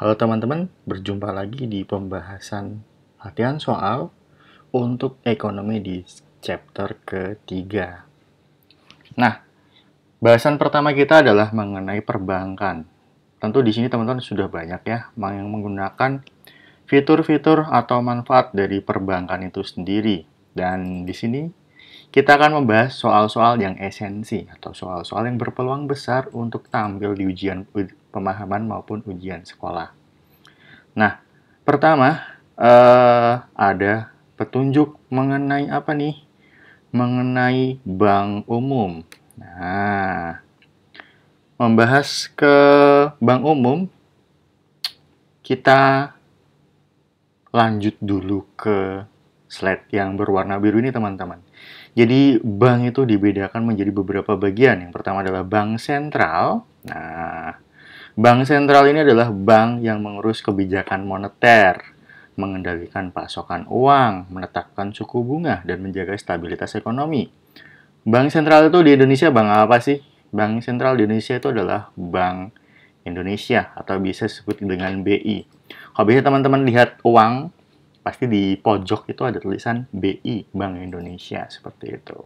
Halo teman-teman, berjumpa lagi di pembahasan latihan soal untuk ekonomi di chapter ketiga. Nah, bahasan pertama kita adalah mengenai perbankan. Tentu di sini teman-teman sudah banyak ya yang menggunakan fitur-fitur atau manfaat dari perbankan itu sendiri. Dan di sini kita akan membahas soal-soal yang esensi atau soal-soal yang berpeluang besar untuk tampil di ujian pemahaman maupun ujian sekolah. Nah, pertama ada petunjuk mengenai apa nih? Mengenai bank umum. Nah, membahas ke bank umum, kita lanjut dulu ke slide yang berwarna biru ini teman-teman. Jadi bank itu dibedakan menjadi beberapa bagian. Yang pertama adalah bank sentral. Nah, bank sentral ini adalah bank yang mengurus kebijakan moneter, mengendalikan pasokan uang, menetapkan suku bunga, dan menjaga stabilitas ekonomi. Bank sentral itu di Indonesia bank apa sih? Bank sentral di Indonesia itu adalah Bank Indonesia atau bisa disebut dengan BI. Kalau biasanya teman-teman lihat uang, pasti di pojok itu ada tulisan BI, Bank Indonesia, seperti itu.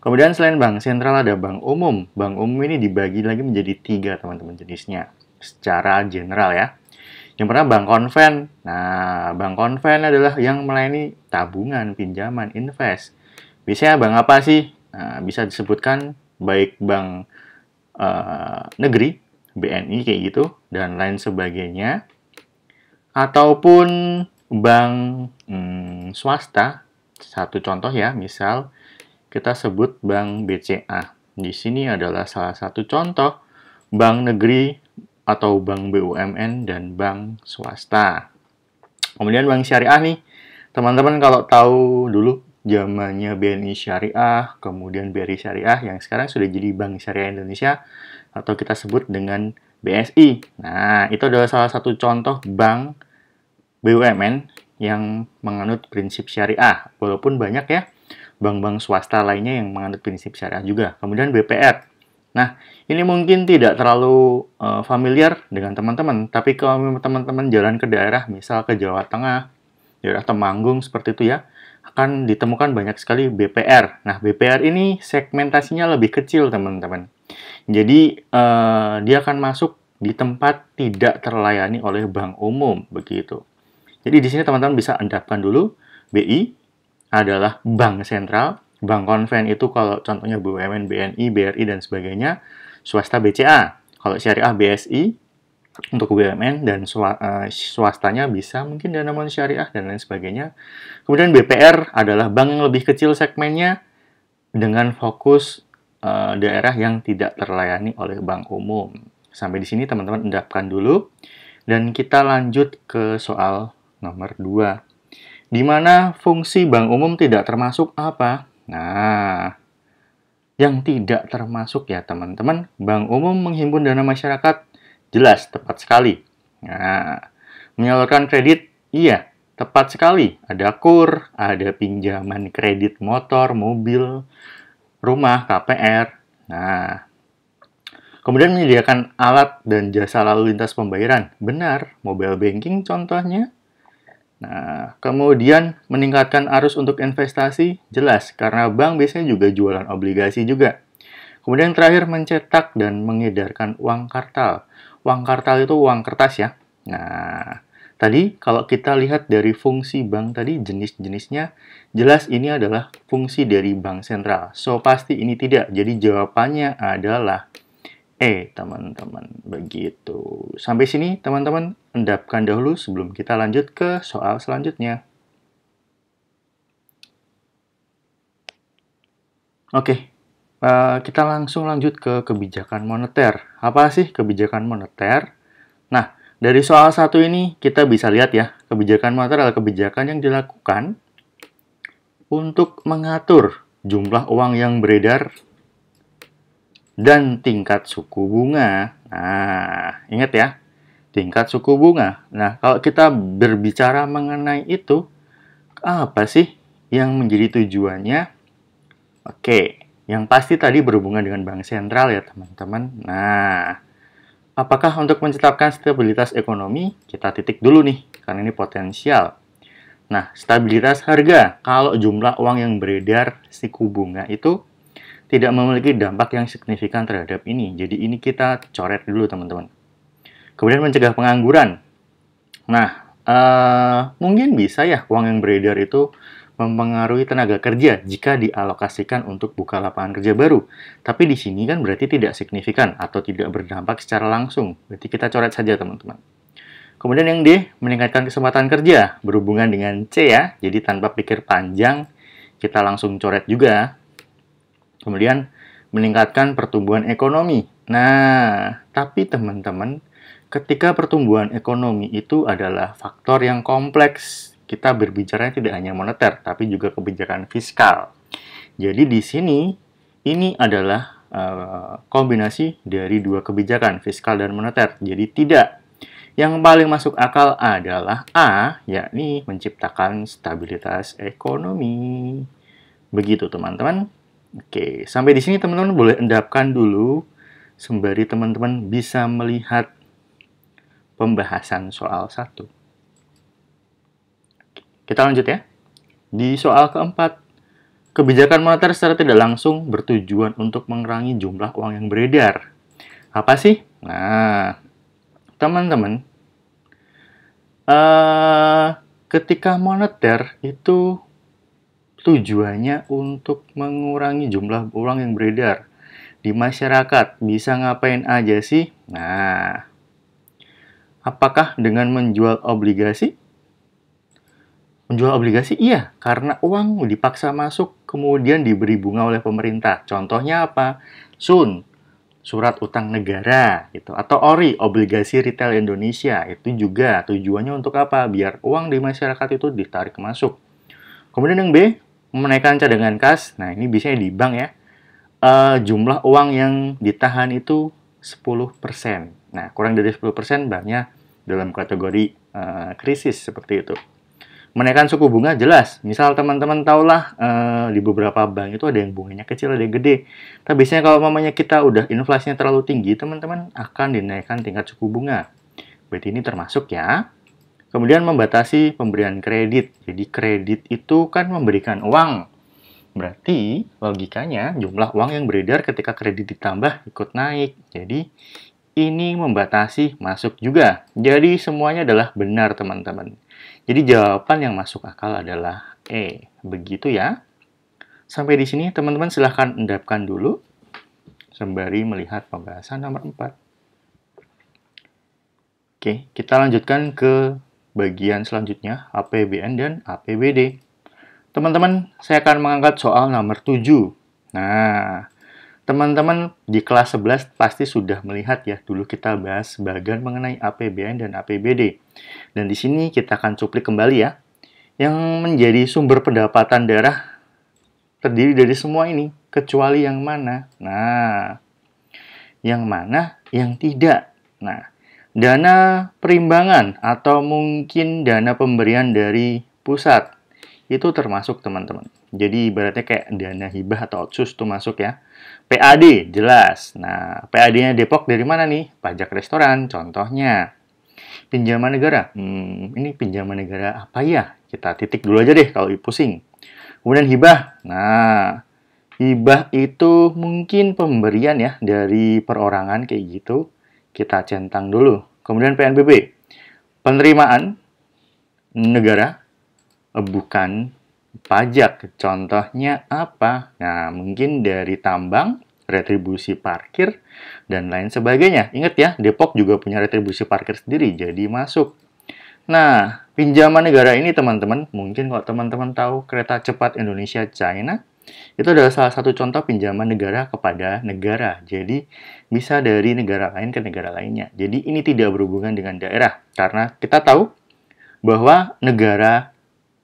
Kemudian selain bank sentral ada bank umum. Bank umum ini dibagi lagi menjadi 3 teman-teman jenisnya, secara general ya. Yang pertama bank konven. Nah, bank konven adalah yang melayani tabungan, pinjaman, invest. Biasanya bank apa sih? Nah, bisa disebutkan baik bank negeri, BNI kayak gitu, dan lain sebagainya. Ataupun bank swasta. Satu contoh ya, misal kita sebut bank BCA. Di sini adalah salah satu contoh bank negeri atau bank BUMN dan bank swasta. Kemudian bank syariah nih, teman-teman kalau tahu dulu zamannya BNI Syariah, kemudian BRI Syariah yang sekarang sudah jadi Bank Syariah Indonesia atau kita sebut dengan BSI. Nah, itu adalah salah satu contoh bank BUMN yang menganut prinsip syariah, walaupun banyak ya bank-bank swasta lainnya yang menganut prinsip syariah juga. Kemudian BPR. Nah, ini mungkin tidak terlalu familiar dengan teman-teman, tapi kalau teman-teman jalan ke daerah, misal ke Jawa Tengah, daerah Temanggung seperti itu ya, akan ditemukan banyak sekali BPR. Nah, BPR ini segmentasinya lebih kecil, teman-teman. Jadi, dia akan masuk di tempat tidak terlayani oleh bank umum, begitu. Jadi di sini teman-teman bisa endapkan dulu, BI adalah bank sentral, bank konven itu kalau contohnya BUMN, BNI, BRI, dan sebagainya, swasta BCA. Kalau syariah BSI, untuk BUMN dan swastanya bisa mungkin Danamon Syariah dan lain sebagainya. Kemudian BPR adalah bank yang lebih kecil segmennya dengan fokus daerah yang tidak terlayani oleh bank umum. Sampai di sini teman-teman endapkan dulu dan kita lanjut ke soal nomor 2. Di mana fungsi bank umum tidak termasuk apa? Nah, yang tidak termasuk ya teman-teman, bank umum menghimpun dana masyarakat, jelas, tepat sekali. Nah, menyalurkan kredit, iya, tepat sekali. Ada KUR, ada pinjaman kredit motor, mobil, rumah, KPR. Nah, kemudian menyediakan alat dan jasa lalu lintas pembayaran. Benar, mobile banking contohnya. Nah, kemudian meningkatkan arus untuk investasi, jelas, karena bank biasanya juga jualan obligasi juga. Kemudian terakhir mencetak dan mengedarkan uang kartal. Uang kartal itu uang kertas ya. Nah, tadi kalau kita lihat dari fungsi bank tadi, jenis-jenisnya, jelas ini adalah fungsi dari bank sentral. So, pasti ini tidak. Jadi jawabannya adalah teman-teman. Begitu. Sampai sini, teman-teman, endapkan dahulu sebelum kita lanjut ke soal selanjutnya. Oke, kita langsung lanjut ke kebijakan moneter. Apa sih kebijakan moneter? Nah, dari soal satu ini kita bisa lihat ya, kebijakan moneter adalah kebijakan yang dilakukan untuk mengatur jumlah uang yang beredar dan tingkat suku bunga. Nah, ingat ya, tingkat suku bunga. Nah, kalau kita berbicara mengenai itu, apa sih yang menjadi tujuannya? Oke, yang pasti tadi berhubungan dengan bank sentral ya, teman-teman. Nah, Apakah untuk menciptakan stabilitas ekonomi? Kita titik dulu nih, karena ini potensial. Nah, stabilitas harga. Kalau jumlah uang yang beredar suku bunga itu tidak memiliki dampak yang signifikan terhadap ini. Jadi ini kita coret dulu teman-teman. Kemudian mencegah pengangguran. Nah, mungkin bisa ya uang yang beredar itu mempengaruhi tenaga kerja jika dialokasikan untuk buka lapangan kerja baru. Tapi di sini kan berarti tidak signifikan atau tidak berdampak secara langsung. Berarti kita coret saja teman-teman. Kemudian yang D, meningkatkan kesempatan kerja. Berhubungan dengan C ya, jadi tanpa pikir panjang, kita langsung coret juga. Kemudian, meningkatkan pertumbuhan ekonomi. Nah, tapi teman-teman, ketika pertumbuhan ekonomi itu adalah faktor yang kompleks, kita berbicara tidak hanya moneter, tapi juga kebijakan fiskal. Jadi di sini, ini adalah kombinasi dari dua kebijakan, fiskal dan moneter. Jadi tidak. Yang paling masuk akal adalah A, yakni menciptakan stabilitas ekonomi. Begitu teman-teman. Oke, sampai di sini teman-teman boleh endapkan dulu sembari teman-teman bisa melihat pembahasan soal 1. Kita lanjut ya. Di soal keempat, kebijakan moneter secara tidak langsung bertujuan untuk mengurangi jumlah uang yang beredar. Apa sih? Nah, teman-teman, ketika moneter itu tujuannya untuk mengurangi jumlah uang yang beredar di masyarakat. Bisa ngapain aja sih? Nah, apakah dengan menjual obligasi? Menjual obligasi? Iya, karena uang dipaksa masuk kemudian diberi bunga oleh pemerintah. Contohnya apa? SUN, surat utang negara, gitu. Atau ORI, obligasi retail Indonesia. Itu juga tujuannya untuk apa? Biar uang di masyarakat itu ditarik masuk. Kemudian yang B, menaikkan cadangan kas. Nah, ini biasanya di bank ya. Jumlah uang yang ditahan itu 10%. Nah, kurang dari 10% banknya dalam kategori krisis seperti itu. Menaikkan suku bunga jelas. Misal teman-teman tahulah di beberapa bank itu ada yang bunganya kecil, ada yang gede. Tapi biasanya kalau mamanya kita udah inflasinya terlalu tinggi, teman-teman akan dinaikkan tingkat suku bunga. Berarti ini termasuk ya. Kemudian membatasi pemberian kredit. Jadi kredit itu kan memberikan uang. Berarti logikanya jumlah uang yang beredar ketika kredit ditambah ikut naik. Jadi ini membatasi masuk juga. Jadi semuanya adalah benar teman-teman. Jadi jawaban yang masuk akal adalah E. Begitu ya. Sampai di sini teman-teman silahkan endapkan dulu sembari melihat pembahasan nomor 4. Oke, kita lanjutkan ke bagian selanjutnya, APBN dan APBD. Teman-teman, saya akan mengangkat soal nomor 7. Nah, teman-teman di kelas 11 pasti sudah melihat ya, dulu kita bahas bagian mengenai APBN dan APBD. Dan di sini kita akan cuplik kembali ya. Yang menjadi sumber pendapatan daerah terdiri dari semua ini, kecuali yang mana? Nah, yang mana? Yang tidak. Nah, dana perimbangan atau mungkin dana pemberian dari pusat itu termasuk teman-teman. Jadi ibaratnya kayak dana hibah atau otsus itu masuk ya. PAD jelas. Nah, PAD-nya Depok dari mana nih? Pajak restoran contohnya. Pinjaman negara. Ini pinjaman negara apa ya? Kita titik dulu aja deh kalau pusing. Kemudian hibah. Nah, hibah itu mungkin pemberian ya dari perorangan kayak gitu. Kita centang dulu. Kemudian PNBP. Penerimaan negara bukan pajak. Contohnya apa? Nah, mungkin dari tambang, retribusi parkir, dan lain sebagainya. Ingat ya, Depok juga punya retribusi parkir sendiri, jadi masuk. Nah, pinjaman negara ini teman-teman, mungkin kalau teman-teman tahu kereta cepat Indonesia-China, itu adalah salah satu contoh pinjaman negara kepada negara. Jadi, bisa dari negara lain ke negara lainnya. Jadi, ini tidak berhubungan dengan daerah. Karena kita tahu bahwa negara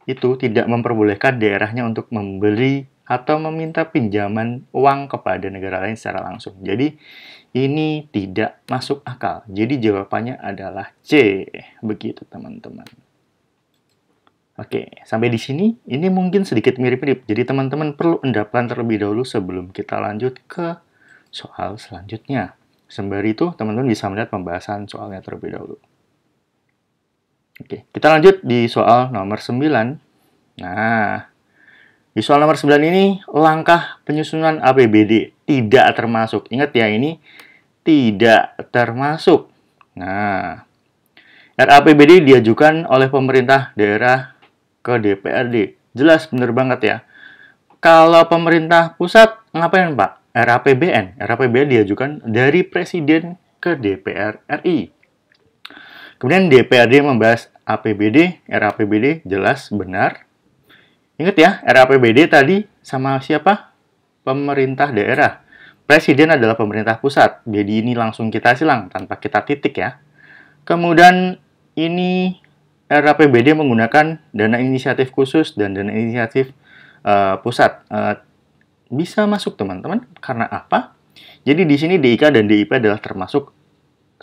itu tidak memperbolehkan daerahnya untuk memberi atau meminta pinjaman uang kepada negara lain secara langsung. Jadi, ini tidak masuk akal. Jadi, jawabannya adalah C. Begitu, teman-teman. Oke, sampai di sini, ini mungkin sedikit mirip-mirip. Jadi, teman-teman perlu endapkan terlebih dahulu sebelum kita lanjut ke soal selanjutnya. sembari itu teman-teman bisa melihat pembahasan soalnya terlebih dahulu. Oke, kita lanjut di soal nomor 9. Nah, di soal nomor 9 ini, langkah penyusunan APBD tidak termasuk. Ingat ya, ini tidak termasuk. Nah, RAPBD diajukan oleh pemerintah daerah ke DPRD. Jelas, bener banget ya. Kalau pemerintah pusat, ngapain Pak? RAPBN. RAPBN diajukan dari Presiden ke DPR RI. Kemudian DPRD membahas APBD, RAPBD, jelas, benar. Ingat ya, RAPBD tadi sama siapa? Pemerintah daerah. Presiden adalah pemerintah pusat. Jadi ini langsung kita silang tanpa kita titik ya. Kemudian ini RAPBD menggunakan dana inisiatif khusus dan dana inisiatif pusat. Bisa masuk teman-teman. Karena apa? Jadi di sini DIK dan DIP adalah termasuk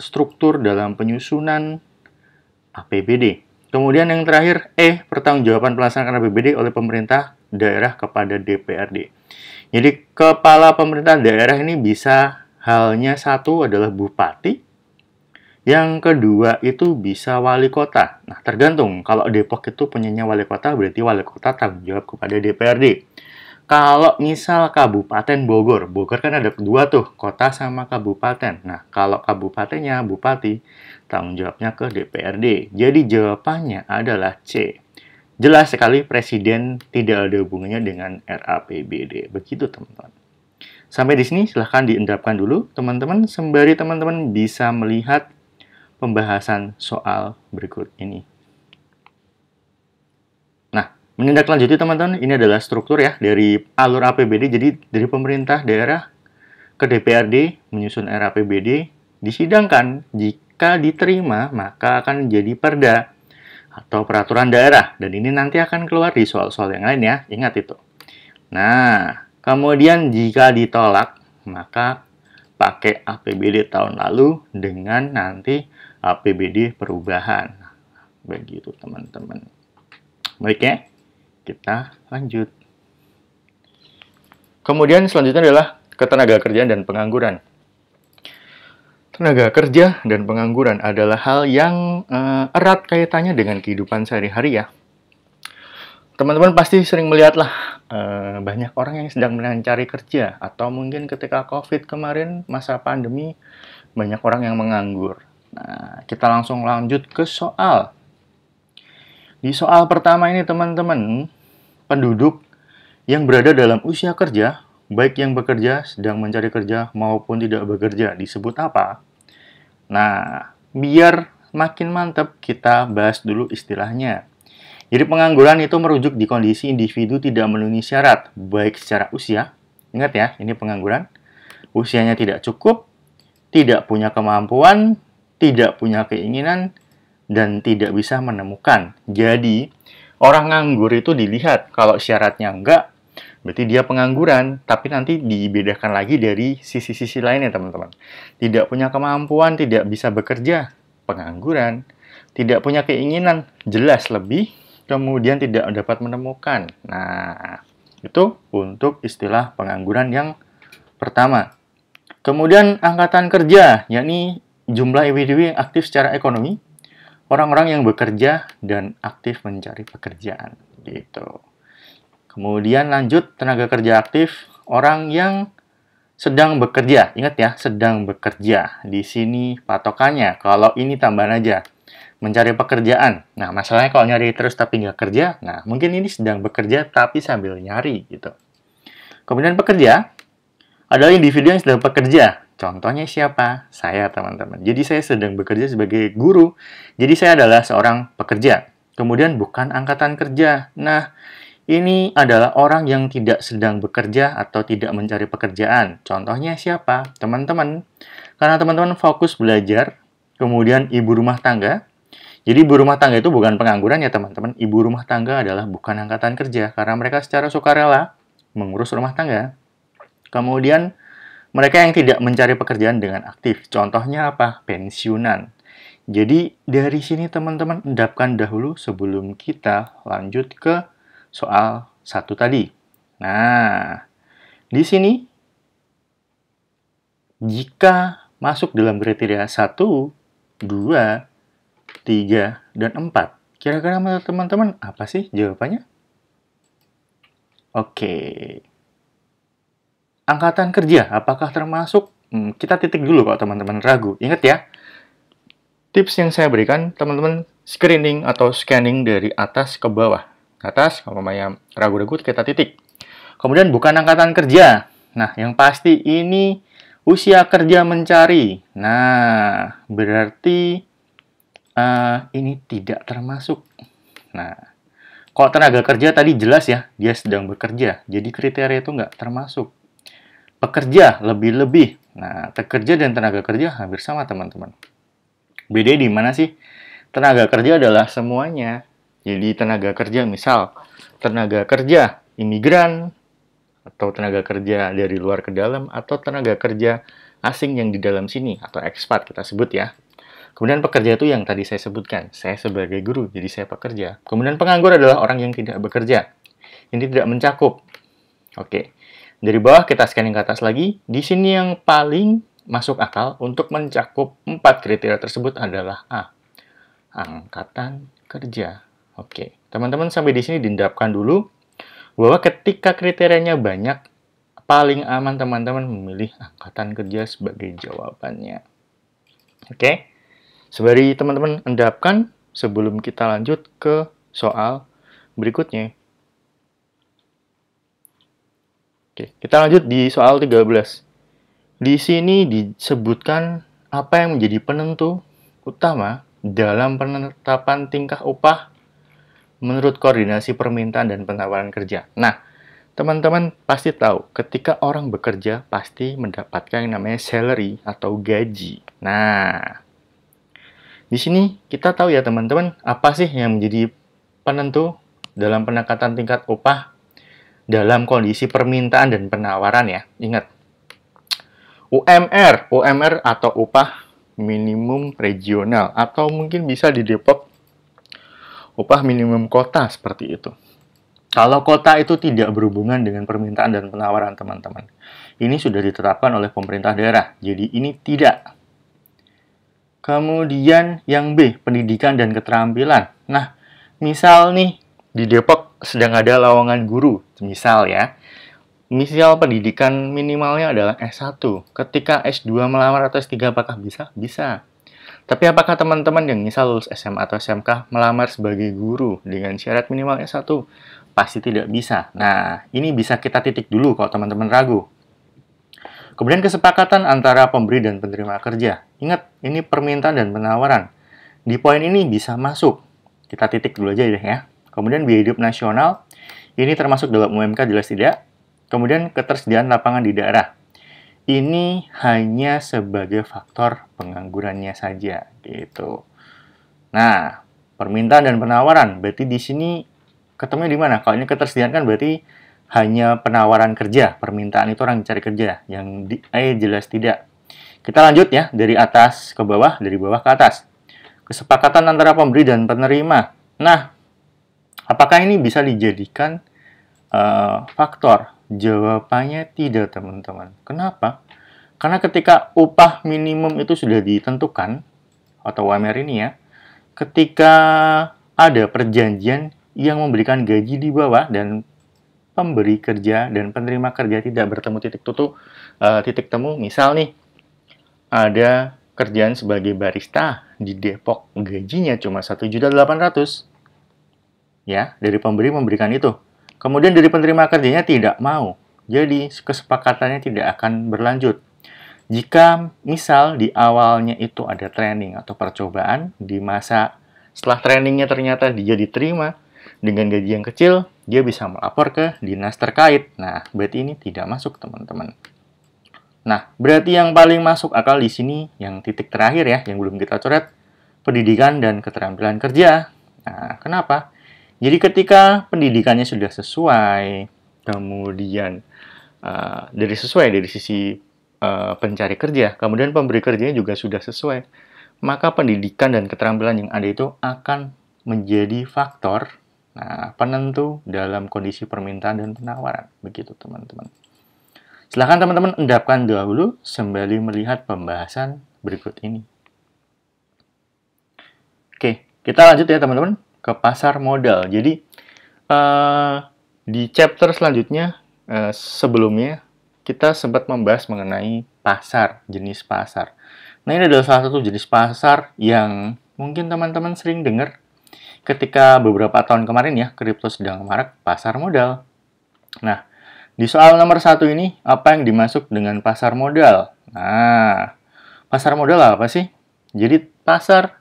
struktur dalam penyusunan APBD. Kemudian yang terakhir, pertanggungjawaban pelaksanaan APBD oleh pemerintah daerah kepada DPRD. Jadi kepala pemerintah daerah ini bisa halnya satu adalah bupati, yang kedua itu bisa wali kota. Nah, tergantung. Kalau Depok itu punyanya wali kota, berarti wali kota tanggung jawab kepada DPRD. Kalau misal Kabupaten Bogor, Bogor kan ada kedua tuh, kota sama kabupaten. Nah, kalau kabupatennya bupati, tanggung jawabnya ke DPRD. Jadi jawabannya adalah C. Jelas sekali Presiden tidak ada hubungannya dengan RAPBD. Begitu teman-teman. Sampai di sini silahkan diendapkan dulu teman-teman, sembari teman-teman bisa melihat pembahasan soal berikut ini. Nah, menindaklanjuti teman-teman, ini adalah struktur ya dari alur APBD. Jadi dari pemerintah daerah ke DPRD menyusun RAPBD, disidangkan. Jika diterima, maka akan jadi perda atau peraturan daerah. Dan ini nanti akan keluar di soal-soal yang lain ya, ingat itu. Nah, kemudian jika ditolak, maka pakai APBD tahun lalu dengan nanti APBD perubahan. Begitu teman-teman. Baik ya, kita lanjut. Kemudian selanjutnya adalah ketenagakerjaan dan pengangguran. Tenaga kerja dan pengangguran adalah hal yang erat kaitannya dengan kehidupan sehari-hari ya. Teman-teman pasti sering melihatlah banyak orang yang sedang mencari kerja, atau mungkin ketika COVID kemarin, masa pandemi, banyak orang yang menganggur. Nah, kita langsung lanjut ke soal. Di soal pertama ini teman-teman, penduduk yang berada dalam usia kerja, baik yang bekerja, sedang mencari kerja, maupun tidak bekerja, disebut apa? Nah, biar makin mantap, kita bahas dulu istilahnya. Jadi pengangguran itu merujuk di kondisi individu tidak memenuhi syarat, baik secara usia, ingat ya, ini pengangguran, usianya tidak cukup, tidak punya kemampuan, tidak punya keinginan, dan tidak bisa menemukan. Jadi, orang nganggur itu dilihat, kalau syaratnya enggak, berarti dia pengangguran, tapi nanti dibedakan lagi dari sisi-sisi lainnya, teman-teman. Tidak punya kemampuan, tidak bisa bekerja, pengangguran. Tidak punya keinginan, jelas lebih, kemudian tidak dapat menemukan. Nah, itu untuk istilah pengangguran yang pertama. Kemudian angkatan kerja, yakni jumlah individu yang aktif secara ekonomi, orang-orang yang bekerja dan aktif mencari pekerjaan. Gitu. Kemudian lanjut, tenaga kerja aktif, orang yang sedang bekerja. Ingat ya, sedang bekerja. Di sini patokannya, kalau ini tambahan aja, mencari pekerjaan. Nah, masalahnya kalau nyari terus tapi nggak kerja, nah mungkin ini sedang bekerja tapi sambil nyari gitu. Kemudian pekerja, adalah individu yang sedang bekerja. Contohnya siapa? Saya, teman-teman. Jadi saya sedang bekerja sebagai guru. Jadi saya adalah seorang pekerja. Kemudian bukan angkatan kerja. Nah, ini adalah orang yang tidak sedang bekerja atau tidak mencari pekerjaan. Contohnya siapa? Teman-teman. Karena teman-teman fokus belajar, kemudian ibu rumah tangga. Jadi ibu rumah tangga itu bukan pengangguran ya teman-teman. Ibu rumah tangga adalah bukan angkatan kerja, karena mereka secara sukarela mengurus rumah tangga. Kemudian mereka yang tidak mencari pekerjaan dengan aktif. Contohnya apa? Pensiunan. Jadi dari sini teman-teman endapkan dahulu sebelum kita lanjut ke soal satu tadi. Nah, di sini jika masuk dalam kriteria 1, 2, 3, dan 4. Kira-kira menurut teman-teman apa sih jawabannya? Oke. Angkatan kerja, apakah termasuk? Kita titik dulu kalau teman-teman ragu. Ingat ya, tips yang saya berikan, teman-teman screening atau scanning dari atas ke bawah. Atas, kalau yang ragu-ragu, kita titik. Kemudian bukan angkatan kerja. Nah, yang pasti ini usia kerja mencari. Nah, berarti ini tidak termasuk. Nah, kalau tenaga kerja tadi jelas ya, dia sedang bekerja. Jadi kriteria itu nggak termasuk. Pekerja lebih-lebih. Nah, pekerja dan tenaga kerja hampir sama, teman-teman. Beda di mana sih? Tenaga kerja adalah semuanya. Jadi tenaga kerja, misal tenaga kerja imigran, atau tenaga kerja dari luar ke dalam, atau tenaga kerja asing yang di dalam sini, atau ekspat kita sebut ya. Kemudian pekerja itu yang tadi saya sebutkan. Saya sebagai guru, jadi saya pekerja. Kemudian penganggur adalah orang yang tidak bekerja. Ini tidak mencakup. Oke. Dari bawah kita scanning ke atas lagi. Di sini yang paling masuk akal untuk mencakup 4 kriteria tersebut adalah A. Angkatan kerja. Oke. Teman-teman sampai di sini diendapkan dulu bahwa ketika kriterianya banyak, paling aman teman-teman memilih angkatan kerja sebagai jawabannya. Oke. Sembari teman-teman endapkan, sebelum kita lanjut ke soal berikutnya. Oke, kita lanjut di soal 13. Di sini disebutkan apa yang menjadi penentu utama dalam penetapan tingkah upah menurut koordinasi permintaan dan penawaran kerja. Nah, teman-teman pasti tahu, ketika orang bekerja pasti mendapatkan yang namanya salary atau gaji. Nah, di sini kita tahu ya teman-teman, apa sih yang menjadi penentu dalam penekatan tingkat upah dalam kondisi permintaan dan penawaran ya. Ingat, UMR atau upah minimum regional, atau mungkin bisa di Depok upah minimum kota seperti itu. Kalau kota itu tidak berhubungan dengan permintaan dan penawaran teman-teman. Ini sudah ditetapkan oleh pemerintah daerah, jadi ini tidak. Kemudian yang B, pendidikan dan keterampilan. Nah, misal nih, di Depok sedang ada lowongan guru, misal ya. Misal pendidikan minimalnya adalah S1. Ketika S2 melamar atau S3 apakah bisa? Bisa. Tapi apakah teman-teman yang misal lulus SMA atau SMK melamar sebagai guru dengan syarat minimal S1? Pasti tidak bisa. Nah, ini bisa kita titik dulu kalau teman-teman ragu. Kemudian kesepakatan antara pemberi dan penerima kerja. Ingat, ini permintaan dan penawaran. Di poin ini bisa masuk. Kita titik dulu aja deh ya. Kemudian biaya hidup nasional. Ini termasuk dalam UMK jelas tidak. Kemudian ketersediaan lapangan di daerah. Ini hanya sebagai faktor penganggurannya saja, gitu. Nah, permintaan dan penawaran, berarti di sini ketemu di mana? Kalau ini ketersediaan kan berarti hanya penawaran kerja, permintaan itu orang cari kerja, yang di jelas tidak. Kita lanjut ya, dari atas ke bawah, dari bawah ke atas. Kesepakatan antara pemberi dan penerima. Nah, apakah ini bisa dijadikan faktor? Jawabannya tidak, teman-teman. Kenapa? Karena ketika upah minimum itu sudah ditentukan, atau UMR ini ya, ketika ada perjanjian yang memberikan gaji di bawah dan pemberi kerja dan penerima kerja tidak bertemu titik temu, misal nih, ada kerjaan sebagai barista di Depok, gajinya cuma 1.800.000. Ya, dari pemberi memberikan itu. Kemudian dari penerima kerjanya tidak mau. Jadi kesepakatannya tidak akan berlanjut. Jika misal di awalnya itu ada training atau percobaan, di masa setelah trainingnya ternyata dia diterima dengan gaji yang kecil, dia bisa melapor ke dinas terkait. Nah, berarti ini tidak masuk, teman-teman. Nah, berarti yang paling masuk akal di sini, yang titik terakhir ya, yang belum kita coret, pendidikan dan keterampilan kerja. Nah, kenapa? Jadi ketika pendidikannya sudah sesuai, kemudian dari sisi pencari kerja, kemudian pemberi kerjanya juga sudah sesuai, maka pendidikan dan keterampilan yang ada itu akan menjadi faktor penentu dalam kondisi permintaan dan penawaran. Begitu, teman-teman. Silahkan teman-teman endapkan dahulu sembari melihat pembahasan berikut ini. Oke, kita lanjut ya teman-teman ke pasar modal. Jadi, di chapter selanjutnya, sebelumnya, kita sempat membahas mengenai pasar, jenis pasar. Nah, ini adalah salah satu jenis pasar yang mungkin teman-teman sering dengar ketika beberapa tahun kemarin ya, kripto sedang marak pasar modal. Nah, di soal nomor 1 ini, apa yang dimaksud dengan pasar modal? Nah, pasar modal apa sih? Jadi, pasar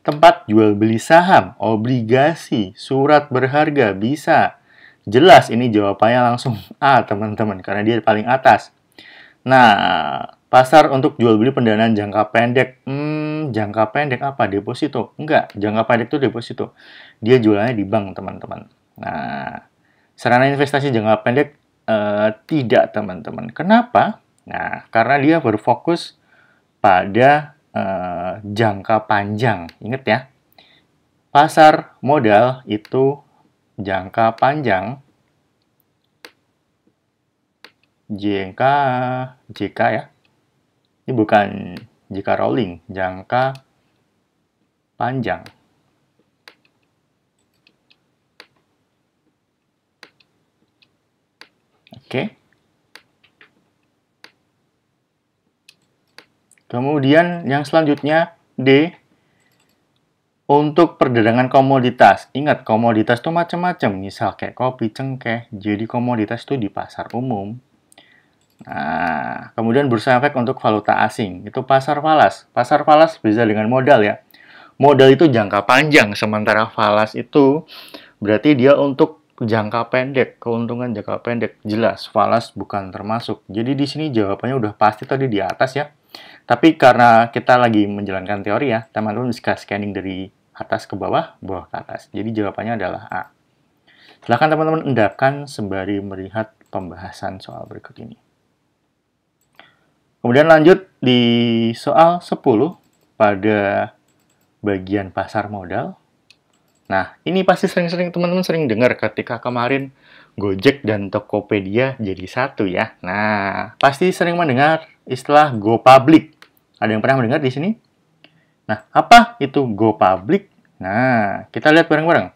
tempat jual beli saham, obligasi, surat berharga, bisa. Jelas ini jawabannya langsung A, teman-teman, karena dia paling atas. Nah, pasar untuk jual beli pendanaan jangka pendek. Jangka pendek apa? Deposito? Enggak, jangka pendek itu deposito. Dia jualannya di bank, teman-teman. Nah, sarana investasi jangka pendek tidak, teman-teman. Kenapa? Nah, karena dia berfokus pada jangka panjang. Ingat ya, pasar modal itu jangka panjang. JK ya. Ini bukan JK Rowling, jangka panjang. Oke. Kemudian yang selanjutnya D, untuk perdagangan komoditas. Ingat, komoditas itu macam-macam, misal kayak kopi, cengkeh. Jadi komoditas itu di pasar umum. Nah, kemudian bursa efek untuk valuta asing. Itu pasar falas. Pasar falas bisa dengan modal ya. Modal itu jangka panjang, sementara falas itu berarti dia untuk jangka pendek, keuntungan jangka pendek. Jelas, falas bukan termasuk. Jadi di sini jawabannya udah pasti tadi di atas ya. Tapi karena kita lagi menjalankan teori ya, teman-teman bisa scanning dari atas ke bawah, bawah ke atas. Jadi jawabannya adalah A. Silahkan teman-teman endapkan sembari melihat pembahasan soal berikut ini. Kemudian lanjut di soal 10 pada bagian pasar modal. Nah, ini pasti teman-teman sering dengar ketika kemarin Gojek dan Tokopedia jadi satu ya. Nah, pasti sering mendengar istilah go public. Ada yang pernah mendengar di sini? Nah, apa itu go public? Nah, kita lihat bareng-bareng.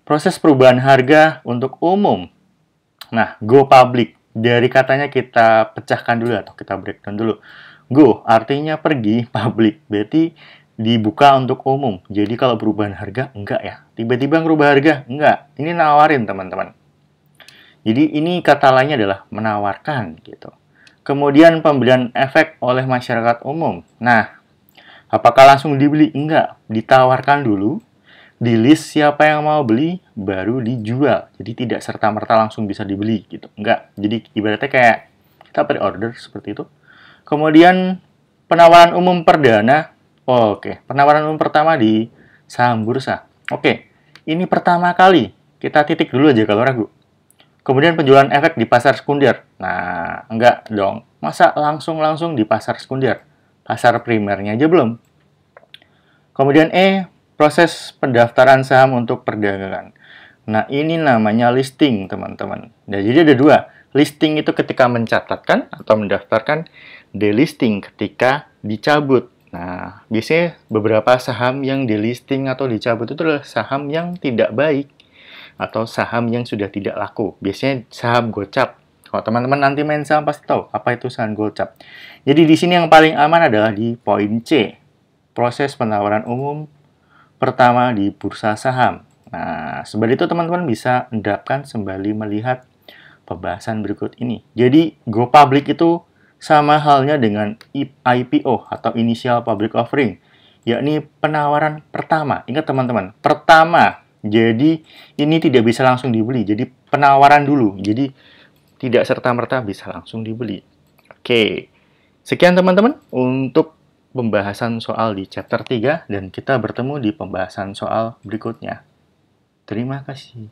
Proses perubahan harga untuk umum. Nah, go public. Dari katanya kita pecahkan dulu atau kita breakdown dulu. Go artinya pergi, public berarti dibuka untuk umum. Jadi kalau perubahan harga, enggak ya. Tiba-tiba ngerubah harga, enggak. Ini nawarin, teman-teman. Jadi ini kata lainnya adalah menawarkan gitu. Kemudian pembelian efek oleh masyarakat umum. Nah, apakah langsung dibeli? Enggak. Ditawarkan dulu. Di list siapa yang mau beli, baru dijual. Jadi tidak serta-merta langsung bisa dibeli gitu. Enggak. Jadi ibaratnya kayak kita pre-order seperti itu. Kemudian penawaran umum perdana. Oke, penawaran umum pertama di saham bursa. Oke, ini pertama kali. Kita titik dulu aja kalau ragu. Kemudian penjualan efek di pasar sekunder. Nah, enggak dong. Masa langsung di pasar sekunder? Pasar primernya aja belum. Kemudian E, proses pendaftaran saham untuk perdagangan. Nah, ini namanya listing, teman-teman. Nah, jadi ada dua. Listing itu ketika mencatatkan atau mendaftarkan. Delisting ketika dicabut. Nah, biasanya beberapa saham yang delisting atau dicabut itu adalah saham yang tidak baik atau saham yang sudah tidak laku. Biasanya saham gocap. Kalau teman-teman nanti main saham pasti tahu apa itu saham gocap. Jadi di sini yang paling aman adalah di poin C. Proses penawaran umum pertama di bursa saham. Nah, sebab itu teman-teman bisa endapkan sembari melihat pembahasan berikut ini. Jadi, go public itu sama halnya dengan IPO atau Initial Public Offering, yakni penawaran pertama. Ingat teman-teman, pertama. Jadi, ini tidak bisa langsung dibeli. Jadi, penawaran dulu. Jadi, tidak serta-merta bisa langsung dibeli. Oke, sekian teman-teman untuk pembahasan soal di chapter 3 dan kita bertemu di pembahasan soal berikutnya. Terima kasih.